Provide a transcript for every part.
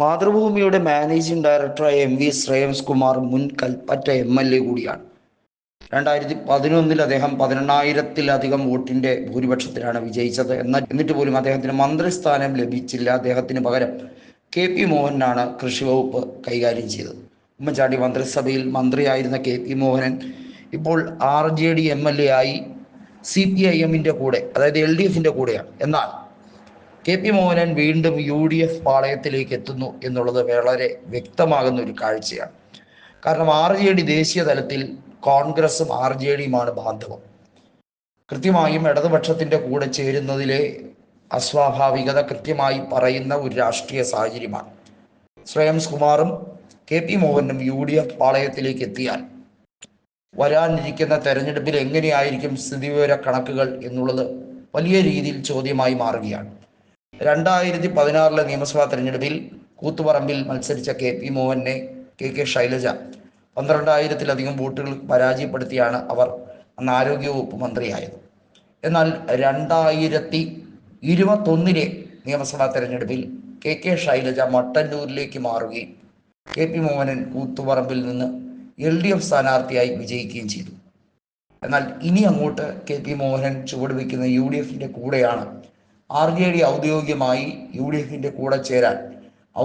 മാതൃഭൂമിയുടെ മാനേജിംഗ് ഡയറക്ടറായ MV ശ്രേയംസ് കുമാർ മുൻ കൽപ്പറ്റ MLA കൂടിയാണ്. 2011 അദ്ദേഹം 18,000-ലധികം വോട്ടിന്റെ ഭൂരിപക്ഷത്തിലാണ് വിജയിച്ചത്. എന്നിട്ട് പോലും അദ്ദേഹത്തിന് മന്ത്രിസ്ഥാനം ലഭിച്ചില്ല. അദ്ദേഹത്തിന് പകരം KP മോഹനാണ് കൃഷി വകുപ്പ് കൈകാര്യം ചെയ്തത്. ഉമ്മൻചാണ്ടി മന്ത്രിസഭയിൽ മന്ത്രിയായിരുന്ന KP മോഹനൻ ഇപ്പോൾ RJD MLA ആയി CPIM-ന്റെ കൂടെ, അതായത് LDF-ന്റെ കൂടെയാണ്. എന്നാൽ KP മോഹനൻ വീണ്ടും UDF പാളയത്തിലേക്ക് എത്തുന്നു എന്നുള്ളത് വളരെ വ്യക്തമാകുന്ന ഒരു കാഴ്ചയാണ്. കാരണം RJD ദേശീയ തലത്തിൽ കോൺഗ്രസും RJD-യുമാണ് ബാന്ധവം. കൃത്യമായും ഇടതുപക്ഷത്തിന്റെ കൂടെ ചേരുന്നതിലെ അസ്വാഭാവികത കൃത്യമായി പറയുന്ന ഒരു രാഷ്ട്രീയ സാഹചര്യമാണ്. ശ്രേയംസ് കുമാറും KP മോഹനും UDF പാളയത്തിലേക്ക് എത്തിയാൽ വരാനിരിക്കുന്ന തെരഞ്ഞെടുപ്പിൽ എങ്ങനെയായിരിക്കും സ്ഥിതിവിവര കണക്കുകൾ എന്നുള്ളത് വലിയ രീതിയിൽ ചോദ്യമായി മാറുകയാണ്. 2016 നിയമസഭാ തെരഞ്ഞെടുപ്പിൽ കൂത്തുപറമ്പിൽ മത്സരിച്ച KP മോഹനെ KK ശൈലജ 12,000-ലധികം വോട്ടുകൾ പരാജയപ്പെടുത്തിയാണ് അവർ അന്ന് ആരോഗ്യവകുപ്പ് മന്ത്രിയായത്. എന്നാൽ 2021 നിയമസഭാ തെരഞ്ഞെടുപ്പിൽ KK ശൈലജ മട്ടന്നൂരിലേക്ക് മാറുകയും KP മോഹനൻ കൂത്തുപറമ്പിൽ നിന്ന് LDF സ്ഥാനാർത്ഥിയായി വിജയിക്കുകയും ചെയ്തു. എന്നാൽ ഇനി അങ്ങോട്ട് KP മോഹനൻ ചുവടുവെക്കുന്ന UDF-ന്റെ കൂടെയാണ്. RJD ഔദ്യോഗികമായി UDF-ന്റെ കൂടെ ചേരാൻ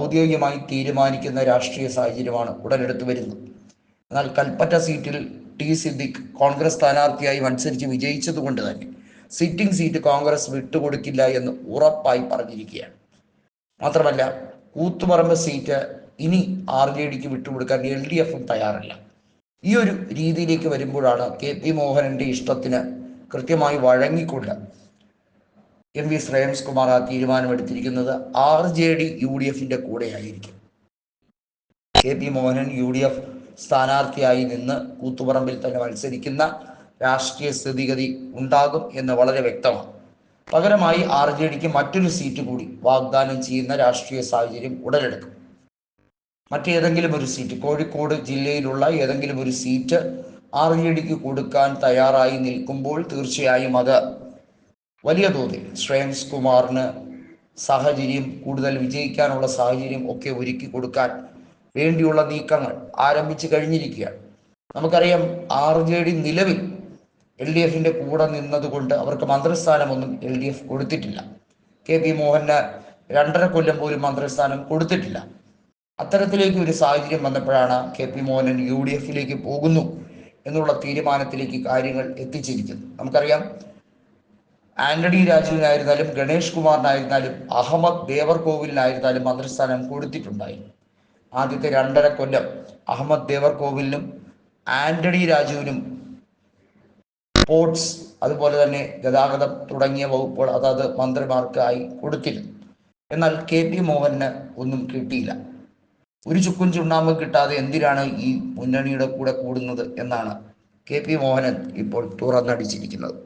ഔദ്യോഗികമായി തീരുമാനിക്കുന്ന രാഷ്ട്രീയ സാഹചര്യമാണ് ഉടലെടുത്തു വരുന്നത്. എന്നാൽ കൽപ്പറ്റ സീറ്റിൽ T സിദ്ദിഖ് കോൺഗ്രസ് സ്ഥാനാർത്ഥിയായി മത്സരിച്ച് വിജയിച്ചതുകൊണ്ട് തന്നെ സിറ്റിംഗ് സീറ്റ് കോൺഗ്രസ് വിട്ടുകൊടുക്കില്ല എന്ന് ഉറപ്പായി പറഞ്ഞിരിക്കുകയാണ്. മാത്രമല്ല, കൂത്തുപറമ്പ് സീറ്റ് ഇനി RJD-ക്ക് വിട്ടുകൊടുക്കാൻ LDF-ഉം തയ്യാറല്ല. ഈ ഒരു രീതിയിലേക്ക് വരുമ്പോഴാണ് KP മോഹനന്റെ ഇഷ്ടത്തിന് കൃത്യമായി വഴങ്ങിക്കൊണ്ട് MV ശ്രേയംസ് കുമാർ ആ തീരുമാനമെടുത്തിരിക്കുന്നത്. RJD UDF-ന്റെ കൂടെയായിരിക്കും. KP മോഹനൻ UDF സ്ഥാനാർത്ഥിയായി നിന്ന് കൂത്തുപറമ്പിൽ തന്നെ മത്സരിക്കുന്ന രാഷ്ട്രീയ സ്ഥിതിഗതി ഉണ്ടാകും എന്ന് വളരെ വ്യക്തമാണ്. പകരമായി RJD-ക്ക് മറ്റൊരു സീറ്റ് കൂടി വാഗ്ദാനം ചെയ്യുന്ന രാഷ്ട്രീയ സാഹചര്യം ഉടലെടുക്കും. മറ്റേതെങ്കിലും ഒരു സീറ്റ്, കോഴിക്കോട് ജില്ലയിലുള്ള ഏതെങ്കിലും ഒരു സീറ്റ് RJD-ക്ക് കൊടുക്കാൻ തയ്യാറായി നിൽക്കുമ്പോൾ തീർച്ചയായും അത് വലിയ തോതിൽ ശ്രേയംസ് കുമാറിന് സാഹചര്യം, കൂടുതൽ വിജയിക്കാനുള്ള സാഹചര്യം ഒക്കെ ഒരുക്കി കൊടുക്കാൻ വേണ്ടിയുള്ള നീക്കങ്ങൾ ആരംഭിച്ചു കഴിഞ്ഞിരിക്കുകയാണ്. നമുക്കറിയാം, RJD നിലവിൽ LDF-ന്റെ കൂടെ നിന്നതുകൊണ്ട് അവർക്ക് മന്ത്രിസ്ഥാനമൊന്നും LDF കൊടുത്തിട്ടില്ല. KP മോഹന് 2.5 കൊല്ലം പോലും മന്ത്രിസ്ഥാനം കൊടുത്തിട്ടില്ല. അത്തരത്തിലേക്ക് ഒരു സാഹചര്യം വന്നപ്പോഴാണ് KP മോഹനൻ UDF-ലേക്ക് പോകുന്നു എന്നുള്ള തീരുമാനത്തിലേക്ക് കാര്യങ്ങൾ എത്തിച്ചിരിക്കുന്നത്. നമുക്കറിയാം, ആന്റണി രാജുവിനായിരുന്നാലും ഗണേഷ് കുമാറിനായിരുന്നാലും അഹമ്മദ് ദേവർകോവിലിനായിരുന്നാലും മന്ത്രിസ്ഥാനം കൊടുത്തിട്ടുണ്ടായി. ആദ്യത്തെ 2.5 കൊല്ലം അഹമ്മദ് ദേവർകോവിലിനും ആന്റണി രാജുവിനും സ്പോർട്സ്, അതുപോലെ തന്നെ ഗതാഗതം തുടങ്ങിയ വകുപ്പുകൾ അതാത് മന്ത്രിമാർക്കായി കൊടുത്തിരുന്നു. എന്നാൽ KP മോഹന് ഒന്നും കിട്ടിയില്ല. ഒരു ചുക്കും ചുണ്ണാമ്പും കിട്ടാതെ എന്തിനാണ് ഈ മുന്നണിയുടെ കൂടെ കൂടുന്നത് എന്നാണ് KP മോഹനൻ ഇപ്പോൾ തുറന്നടിച്ചിരിക്കുന്നത്.